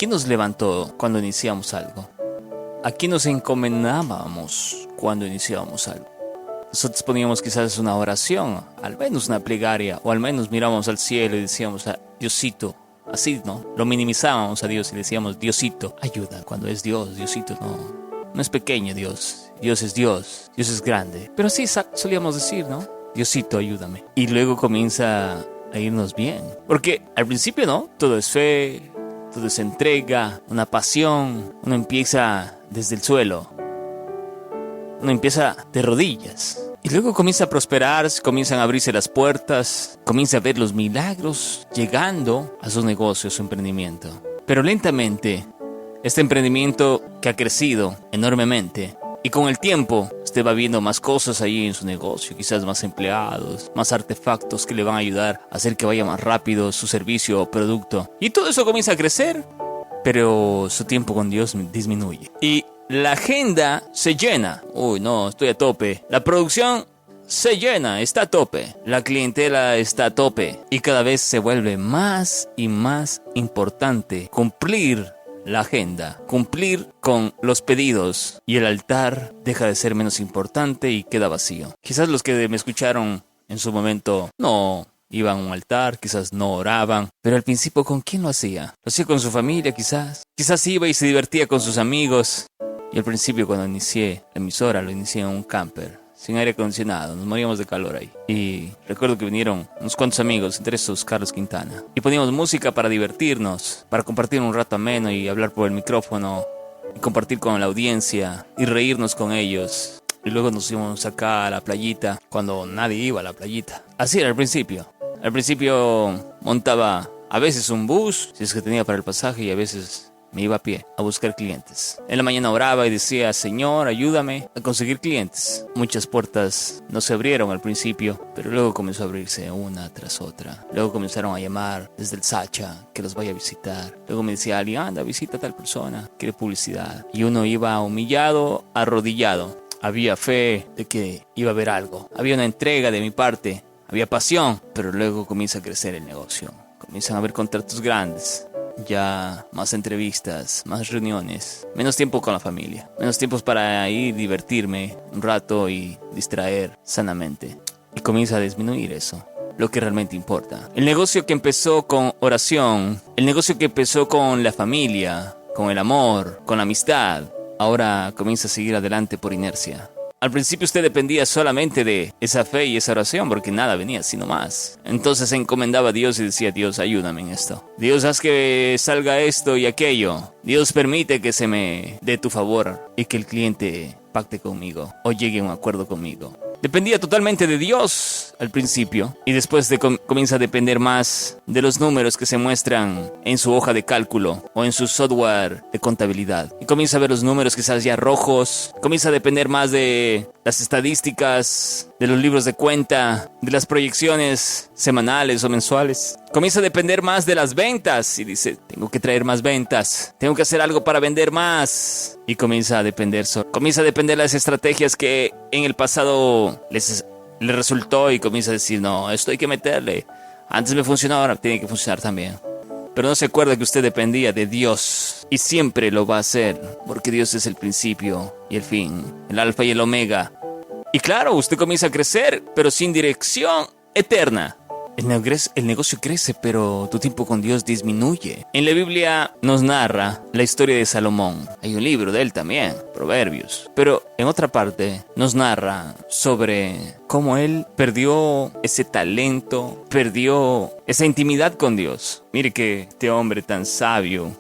¿Quién nos levantó cuando iniciamos algo? ¿A quién nos encomendábamos cuando iniciábamos algo? Nosotros poníamos quizás una oración, al menos una plegaria, o al menos mirábamos al cielo y decíamos a Diosito, así, ¿no? Lo minimizábamos a Dios y decíamos, Diosito, ayuda. Cuando es Dios, Diosito no es pequeño Dios. Dios es grande. Pero sí solíamos decir, ¿no? Diosito, ayúdame. Y luego comienza a irnos bien. Porque al principio, ¿no? Todo es fe, todo es entrega, una pasión. Uno empieza desde el suelo. Uno empieza de rodillas. Y luego comienza a prosperar, comienzan a abrirse las puertas, comienza a ver los milagros llegando a su negocio, a su emprendimiento. Pero lentamente, este emprendimiento que ha crecido enormemente, y con el tiempo, usted va viendo más cosas ahí en su negocio, quizás más empleados, más artefactos que le van a ayudar a hacer que vaya más rápido su servicio o producto. Y todo eso comienza a crecer, pero su tiempo con Dios disminuye. Y la agenda se llena. Uy, no, estoy a tope. La producción se llena, está a tope. La clientela está a tope. Y cada vez se vuelve más y más importante cumplir la agenda, cumplir con los pedidos. Y el altar deja de ser menos importante y queda vacío. Quizás los que me escucharon en su momento no iban a un altar, quizás no oraban, pero al principio, ¿con quién lo hacía? Lo hacía con su familia, quizás. Quizás iba y se divertía con sus amigos. Y al principio, cuando inicié la emisora, lo inicié en un camper, sin aire acondicionado, nos moríamos de calor ahí. Y recuerdo que vinieron unos cuantos amigos, entre esos Carlos Quintana. Y poníamos música para divertirnos, para compartir un rato ameno y hablar por el micrófono, y compartir con la audiencia, y reírnos con ellos. Y luego nos íbamos acá a la playita, cuando nadie iba a la playita. Así era al principio. Al principio montaba a veces un bus, si es que tenía para el pasaje, y a veces me iba a pie a buscar clientes. En la mañana oraba y decía, Señor, ayúdame a conseguir clientes. Muchas puertas no se abrieron al principio, pero luego comenzó a abrirse una tras otra. Luego comenzaron a llamar desde el Sacha que los vaya a visitar. Luego me decía alguien, anda, visita a tal persona, quiere publicidad. Y uno iba humillado, arrodillado. Había fe de que iba a haber algo. Había una entrega de mi parte. Había pasión, pero luego comienza a crecer el negocio. Comienzan a haber contratos grandes. Ya más entrevistas, más reuniones, menos tiempo con la familia, menos tiempos para ir, divertirme un rato y distraer sanamente. Y comienza a disminuir eso, lo que realmente importa. El negocio que empezó con oración, el negocio que empezó con la familia, con el amor, con la amistad, ahora comienza a seguir adelante por inercia. Al principio usted dependía solamente de esa fe y esa oración porque nada venía sino más. Entonces se encomendaba a Dios y decía, Dios, ayúdame en esto. Dios, haz que salga esto y aquello. Dios, permite que se me dé tu favor y que el cliente pacte conmigo o llegue a un acuerdo conmigo. Dependía totalmente de Dios al principio y después comienza a depender más de los números que se muestran en su hoja de cálculo o en su software de contabilidad. Y comienza a ver los números quizás ya rojos, comienza a depender más de las estadísticas, de los libros de cuenta, de las proyecciones semanales o mensuales. Comienza a depender más de las ventas y dice, tengo que traer más ventas, tengo que hacer algo para vender más. Y comienza a depender de las estrategias que en el pasado les resultó y comienza a decir, no, esto hay que meterle. Antes me funcionaba, ahora tiene que funcionar también. Pero no se acuerda que usted dependía de Dios y siempre lo va a hacer porque Dios es el principio y el fin, el alfa y el omega. Y claro, usted comienza a crecer, pero sin dirección eterna. El negocio crece, pero tu tiempo con Dios disminuye. En la Biblia nos narra la historia de Salomón. Hay un libro de él también, Proverbios. Pero en otra parte nos narra sobre cómo él perdió ese talento, perdió esa intimidad con Dios. Mire que este hombre tan sabio,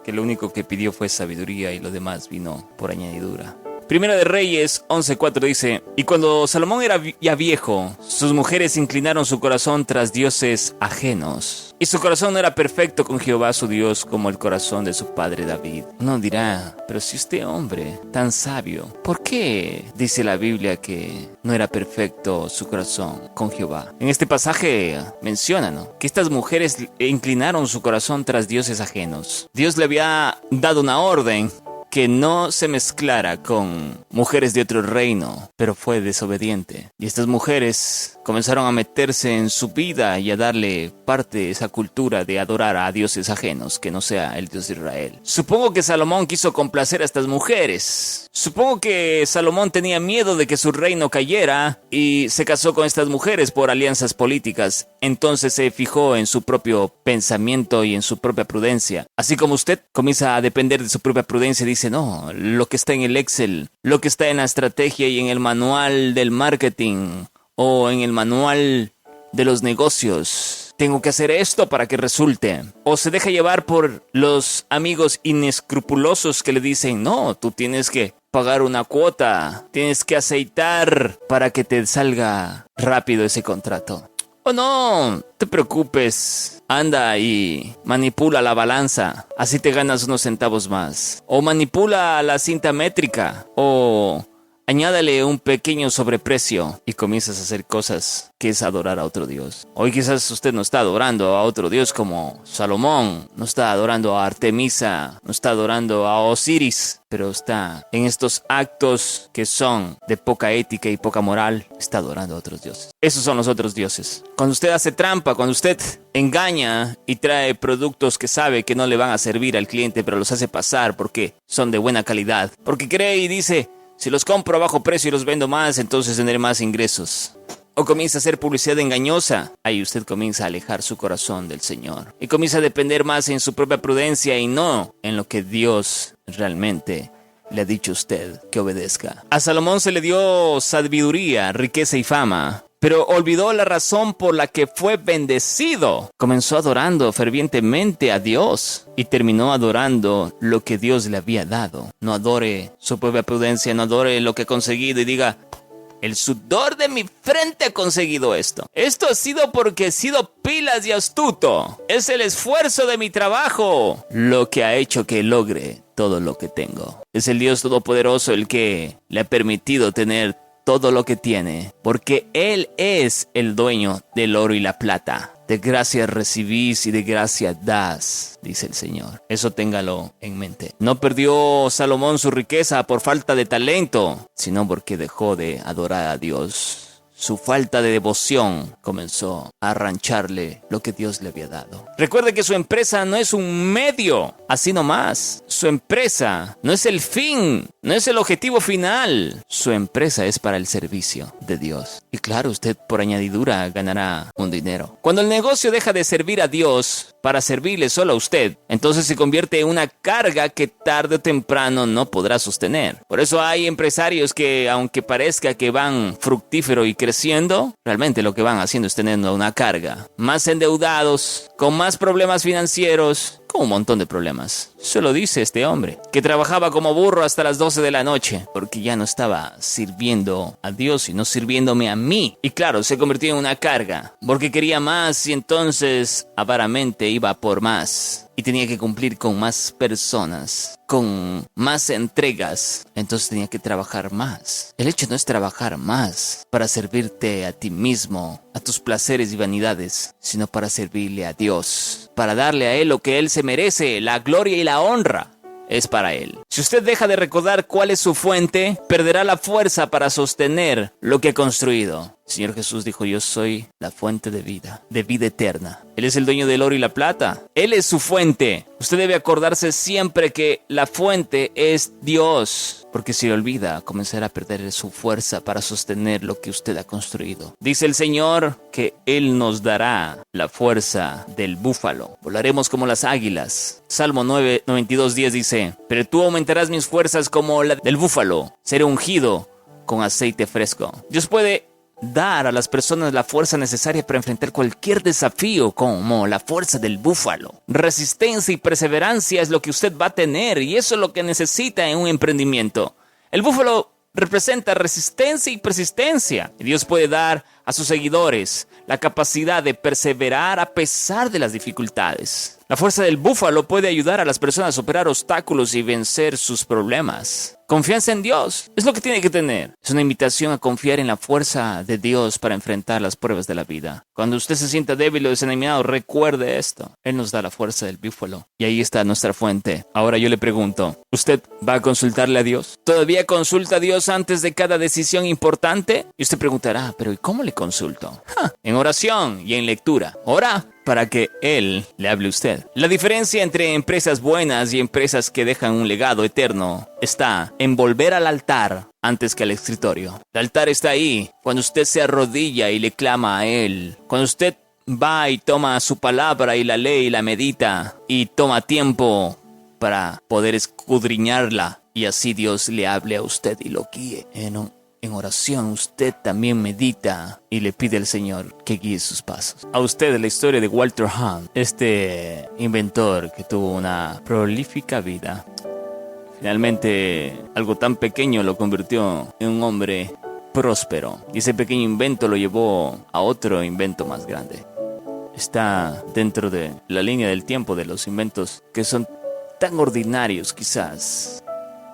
que lo único que pidió fue sabiduría y lo demás vino por añadidura. Primera de Reyes 11:4 dice, y cuando Salomón era ya viejo, sus mujeres inclinaron su corazón tras dioses ajenos. Y su corazón no era perfecto con Jehová su Dios como el corazón de su padre David. Uno dirá, pero si este hombre tan sabio, ¿por qué dice la Biblia que no era perfecto su corazón con Jehová? En este pasaje menciona, ¿no?, que estas mujeres inclinaron su corazón tras dioses ajenos. Dios le había dado una orden que no se mezclara con mujeres de otro reino, pero fue desobediente. Y estas mujeres comenzaron a meterse en su vida y a darle parte de esa cultura de adorar a dioses ajenos, que no sea el Dios de Israel. Supongo que Salomón quiso complacer a estas mujeres. Supongo que Salomón tenía miedo de que su reino cayera y se casó con estas mujeres por alianzas políticas. Entonces se fijó en su propio pensamiento y en su propia prudencia. Así como usted comienza a depender de su propia prudencia, dice, no, lo que está en el Excel, lo que está en la estrategia y en el manual del marketing o en el manual de los negocios, tengo que hacer esto para que resulte. O se deja llevar por los amigos inescrupulosos que le dicen, no, tú tienes que pagar una cuota, tienes que aceitar para que te salga rápido ese contrato. Oh, no te preocupes, anda y manipula la balanza, así te ganas unos centavos más. O manipula la cinta métrica, o añádale un pequeño sobreprecio y comienzas a hacer cosas que es adorar a otro Dios. Hoy quizás usted no está adorando a otro Dios como Salomón, no está adorando a Artemisa, no está adorando a Osiris, pero está en estos actos que son de poca ética y poca moral, está adorando a otros dioses. Esos son los otros dioses. Cuando usted hace trampa, cuando usted engaña y trae productos que sabe que no le van a servir al cliente, pero los hace pasar porque son de buena calidad, porque cree y dice, si los compro a bajo precio y los vendo más, entonces tendré más ingresos. O comienza a hacer publicidad engañosa. Ahí usted comienza a alejar su corazón del Señor. Y comienza a depender más en su propia prudencia y no en lo que Dios realmente le ha dicho a usted que obedezca. A Salomón se le dio sabiduría, riqueza y fama, pero olvidó la razón por la que fue bendecido. Comenzó adorando fervientemente a Dios y terminó adorando lo que Dios le había dado. No adore su propia prudencia, no adore lo que ha conseguido y diga, el sudor de mi frente ha conseguido esto. Esto ha sido porque he sido pilas y astuto. Es el esfuerzo de mi trabajo lo que ha hecho que logre todo lo que tengo. Es el Dios Todopoderoso el que le ha permitido tener todo lo que tiene, porque Él es el dueño del oro y la plata. De gracia recibís y de gracia das, dice el Señor. Eso téngalo en mente. No perdió Salomón su riqueza por falta de talento, sino porque dejó de adorar a Dios. Su falta de devoción comenzó a arrancharle lo que Dios le había dado. Recuerde que su empresa no es un medio, así nomás. Su empresa no es el fin, no es el objetivo final. Su empresa es para el servicio de Dios. Y claro, usted por añadidura ganará un dinero. Cuando el negocio deja de servir a Dios para servirle solo a usted, entonces se convierte en una carga que tarde o temprano no podrá sostener. Por eso hay empresarios que, aunque parezca que van fructífero y creciendo, realmente lo que van haciendo es teniendo una carga. Más endeudados, con más problemas financieros, con un montón de problemas. Se lo dice este hombre, que trabajaba como burro hasta las 12 de la noche, porque ya no estaba sirviendo a Dios, sino sirviéndome a mí. Y claro, se convirtió en una carga, porque quería más y entonces avaramente iba por más. Y tenía que cumplir con más personas, con más entregas. Entonces tenía que trabajar más. El hecho no es trabajar más para servirte a ti mismo, a tus placeres y vanidades, sino para servirle a Dios, para darle a Él lo que Él se merece, la gloria y la honra. Es para Él. Si usted deja de recordar cuál es su fuente, perderá la fuerza para sostener lo que ha construido. El Señor Jesús dijo, yo soy la fuente de vida eterna. Él es el dueño del oro y la plata. Él es su fuente. Usted debe acordarse siempre que la fuente es Dios, porque si lo olvida, comenzará a perder su fuerza para sostener lo que usted ha construido. Dice el Señor que Él nos dará la fuerza del búfalo. Volaremos como las águilas. Salmo 92:10 dice, pero tú aumentarás mis fuerzas como la del búfalo. Seré ungido con aceite fresco. Dios puede dar a las personas la fuerza necesaria para enfrentar cualquier desafío, como la fuerza del búfalo. Resistencia y perseverancia es lo que usted va a tener, y eso es lo que necesita en un emprendimiento. El búfalo representa resistencia y persistencia. Y Dios puede dar a sus seguidores la capacidad de perseverar a pesar de las dificultades. La fuerza del búfalo puede ayudar a las personas a superar obstáculos y vencer sus problemas. Confianza en Dios es lo que tiene que tener. Es una invitación a confiar en la fuerza de Dios para enfrentar las pruebas de la vida. Cuando usted se sienta débil o desanimado, recuerde esto. Él nos da la fuerza del búfalo. Y ahí está nuestra fuente. Ahora yo le pregunto, ¿usted va a consultarle a Dios? ¿Todavía consulta a Dios antes de cada decisión importante? Y usted preguntará, ¿pero ¿y cómo le consulto? En oración y en lectura. Ora para que Él le hable a usted. La diferencia entre empresas buenas y empresas que dejan un legado eterno está en volver al altar antes que al escritorio. El altar está ahí cuando usted se arrodilla y le clama a Él. Cuando usted va y toma su palabra y la lee y la medita y toma tiempo para poder escudriñarla y así Dios le hable a usted y lo guíe. En oración usted también medita y le pide al Señor que guíe sus pasos. A usted la historia de Walter Hunt, este inventor que tuvo una prolífica vida. Finalmente, algo tan pequeño lo convirtió en un hombre próspero. Y ese pequeño invento lo llevó a otro invento más grande. Está dentro de la línea del tiempo de los inventos que son tan ordinarios quizás,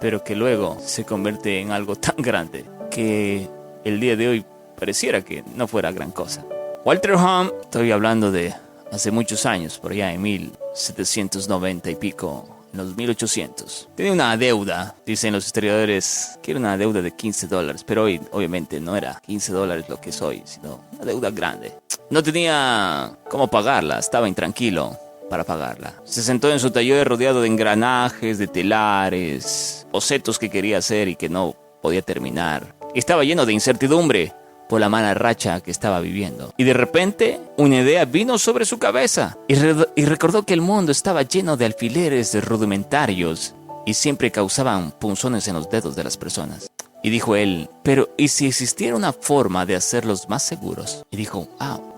pero que luego se convierte en algo tan grande que el día de hoy pareciera que no fuera gran cosa. Walter Hunt, estoy hablando de hace muchos años, por allá en 1790 y pico, en los 1800. Tenía una deuda, dicen los historiadores, que era una deuda de $15, pero hoy obviamente no era $15 lo que es hoy, sino una deuda grande. No tenía cómo pagarla, estaba intranquilo para pagarla. Se sentó en su taller rodeado de engranajes, de telares, bocetos que quería hacer y que no podía terminar. Estaba lleno de incertidumbre por la mala racha que estaba viviendo. Y de repente, una idea vino sobre su cabeza y recordó que el mundo estaba lleno de alfileres rudimentarios y siempre causaban punzones en los dedos de las personas. Y dijo él, pero ¿y si existiera una forma de hacerlos más seguros? Y dijo,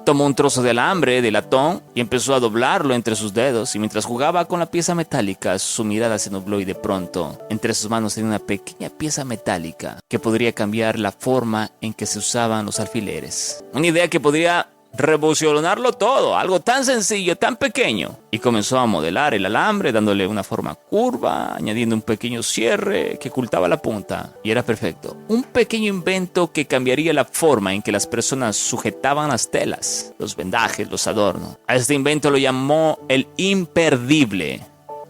tomó un trozo de alambre, de latón, y empezó a doblarlo entre sus dedos. Y mientras jugaba con la pieza metálica, su mirada se nubló y de pronto, entre sus manos tenía una pequeña pieza metálica que podría cambiar la forma en que se usaban los alfileres. Una idea que podría revolucionarlo todo, algo tan sencillo, tan pequeño. Y comenzó a modelar el alambre, dándole una forma curva, añadiendo un pequeño cierre que ocultaba la punta. Y era perfecto. Un pequeño invento que cambiaría la forma en que las personas sujetaban las telas, los vendajes, los adornos. A este invento lo llamó el imperdible.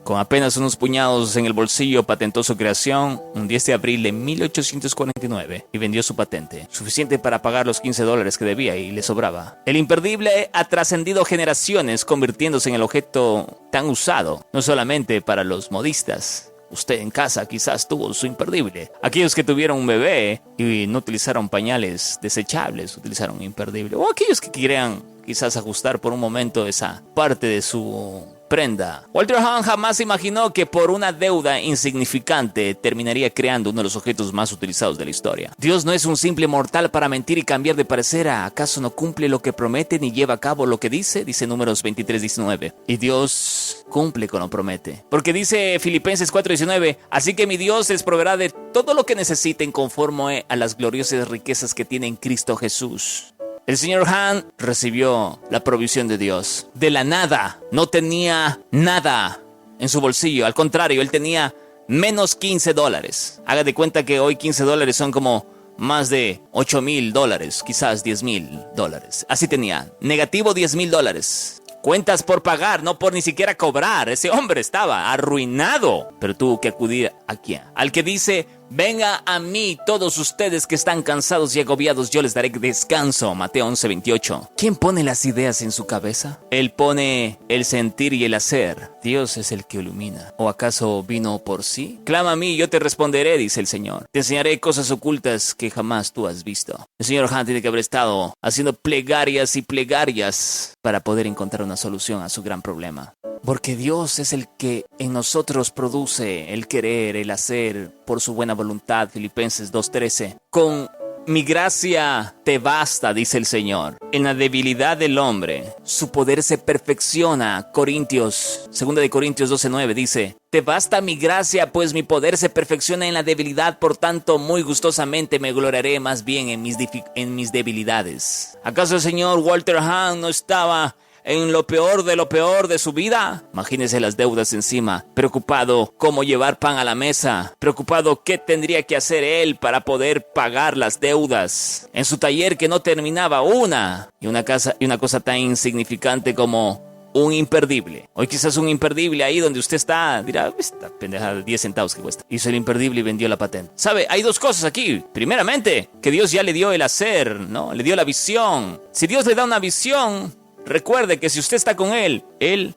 Con apenas unos puñados en el bolsillo, patentó su creación un 10 de abril de 1849 y vendió su patente, suficiente para pagar los $15 que debía y le sobraba. El imperdible ha trascendido generaciones, convirtiéndose en el objeto tan usado, no solamente para los modistas. Usted en casa quizás tuvo su imperdible. Aquellos que tuvieron un bebé y no utilizaron pañales desechables, utilizaron un imperdible. O aquellos que querían quizás ajustar por un momento esa parte de su prenda. Walter Hunt jamás imaginó que por una deuda insignificante terminaría creando uno de los objetos más utilizados de la historia. Dios no es un simple mortal para mentir y cambiar de parecer. ¿Acaso no cumple lo que promete ni lleva a cabo lo que dice? Dice Números 23:19. Y Dios cumple con lo promete. Porque dice Filipenses 4:19, así que mi Dios les proveerá de todo lo que necesiten conforme a las gloriosas riquezas que tiene en Cristo Jesús. El señor Hunt recibió la provisión de Dios. De la nada, no tenía nada en su bolsillo. Al contrario, él tenía menos $15. Haga de cuenta que hoy $15 son como más de $8,000, quizás $10,000. Así tenía, negativo $10,000. Cuentas por pagar, no por ni siquiera cobrar. Ese hombre estaba arruinado. Pero tuvo que acudir ¿a quién? Al que dice, venga a mí todos ustedes que están cansados y agobiados, yo les daré descanso. Mateo 11:28. ¿Quién pone las ideas en su cabeza? Él pone el sentir y el hacer. Dios es el que ilumina. ¿O acaso vino por sí? Clama a mí y yo te responderé, dice el Señor. Te enseñaré cosas ocultas que jamás tú has visto. El señor Hunt tiene que haber estado haciendo plegarias y plegarias para poder encontrar una solución a su gran problema. Porque Dios es el que en nosotros produce el querer, el hacer, por su buena voluntad. Filipenses 2:13. Con Mi gracia te basta, dice el Señor. En la debilidad del hombre, su poder se perfecciona. 2 de Corintios 12:9 dice: te basta mi gracia, pues mi poder se perfecciona en la debilidad, por tanto, muy gustosamente me gloriaré más bien en mis debilidades. ¿Acaso el señor Walter Hahn no estaba en lo peor de su vida? Imagínese las deudas encima, preocupado cómo llevar pan a la mesa, preocupado qué tendría que hacer él para poder pagar las deudas, en su taller que no terminaba una cosa tan insignificante como un imperdible. Hoy quizás un imperdible ahí donde usted está, dirá, esta pendejada de 10 centavos que cuesta. Hizo el imperdible y vendió la patente. ¿Sabe? Hay dos cosas aquí. Primeramente, que Dios ya le dio el hacer, ¿no? Le dio la visión. Si Dios le da una visión, recuerde que si usted está con Él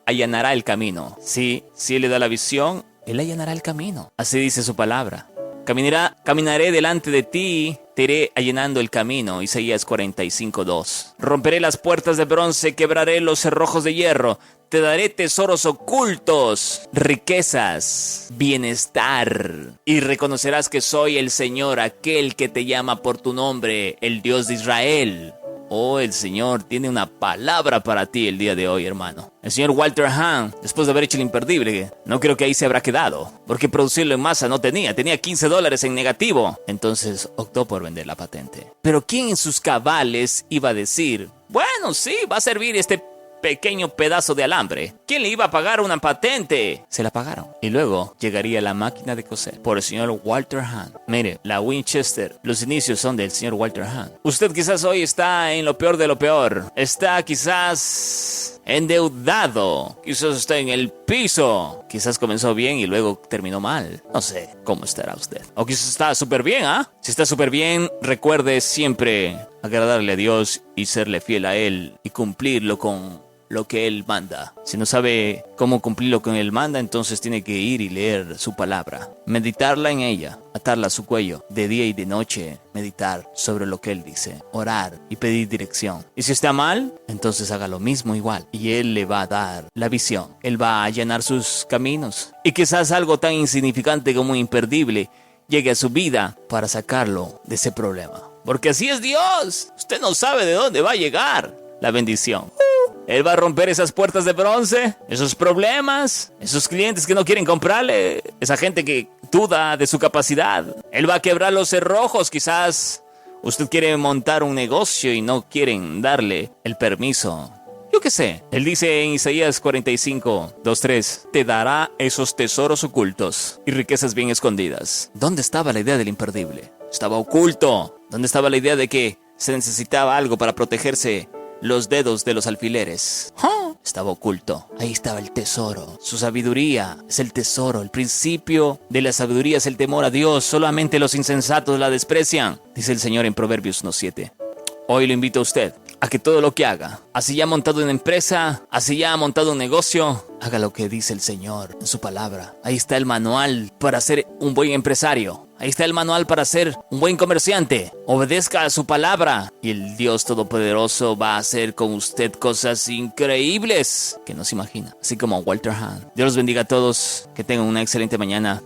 allanará el camino. Sí, si Él le da la visión, Él allanará el camino. Así dice su palabra. Caminaré delante de ti, te iré allanando el camino. Isaías 45:2. Romperé las puertas de bronce, quebraré los cerrojos de hierro. Te daré tesoros ocultos, riquezas, bienestar. Y reconocerás que soy el Señor, aquel que te llama por tu nombre, el Dios de Israel. Oh, el Señor tiene una palabra para ti el día de hoy, hermano. El señor Walter Hahn, después de haber hecho el imperdible, no creo que ahí se habrá quedado, porque producirlo en masa no tenía $15 en negativo. Entonces optó por vender la patente. Pero ¿quién en sus cabales iba a decir, bueno, sí, va a servir este pequeño pedazo de alambre? ¿Quién le iba a pagar una patente? Se la pagaron. Y luego llegaría la máquina de coser por el señor Walter Hahn. Mire, la Winchester, los inicios son del señor Walter Hahn. Usted quizás hoy está en lo peor de lo peor. Está quizás endeudado. Quizás está en el piso. Quizás comenzó bien y luego terminó mal. No sé cómo estará usted. O quizás está súper bien, ¿ah? Si está súper bien, recuerde siempre agradarle a Dios y serle fiel a Él y cumplirlo con lo que Él manda. Si no sabe cómo cumplir lo que Él manda, entonces tiene que ir y leer su palabra, meditarla en ella, atarla a su cuello, de día y de noche, meditar sobre lo que Él dice, orar y pedir dirección. Y si está mal, entonces haga lo mismo igual, y Él le va a dar la visión. Él va a allanar sus caminos, y quizás algo tan insignificante como un imperdible llegue a su vida para sacarlo de ese problema. Porque así es Dios. Usted no sabe de dónde va a llegar la bendición. Él va a romper esas puertas de bronce, esos problemas, esos clientes que no quieren comprarle, esa gente que duda de su capacidad. Él va a quebrar los cerrojos. Quizás usted quiere montar un negocio y no quieren darle el permiso. Yo qué sé. Él dice en Isaías 45:2-3, te dará esos tesoros ocultos y riquezas bien escondidas. ¿Dónde estaba la idea del imperdible? Estaba oculto. ¿Dónde estaba la idea de que se necesitaba algo para protegerse los dedos de los alfileres? Estaba oculto. Ahí estaba el tesoro. Su sabiduría es el tesoro. El principio de la sabiduría es el temor a Dios. Solamente los insensatos la desprecian, dice el Señor en Proverbios 1:7. Hoy lo invito a usted a que todo lo que haga, así ya ha montado una empresa, así ya ha montado un negocio, haga lo que dice el Señor en su palabra. Ahí está el manual para ser un buen empresario. Ahí está el manual para ser un buen comerciante. Obedezca a su palabra y el Dios Todopoderoso va a hacer con usted cosas increíbles que no se imagina. Así como Walter Hahn. Dios los bendiga a todos. Que tengan una excelente mañana.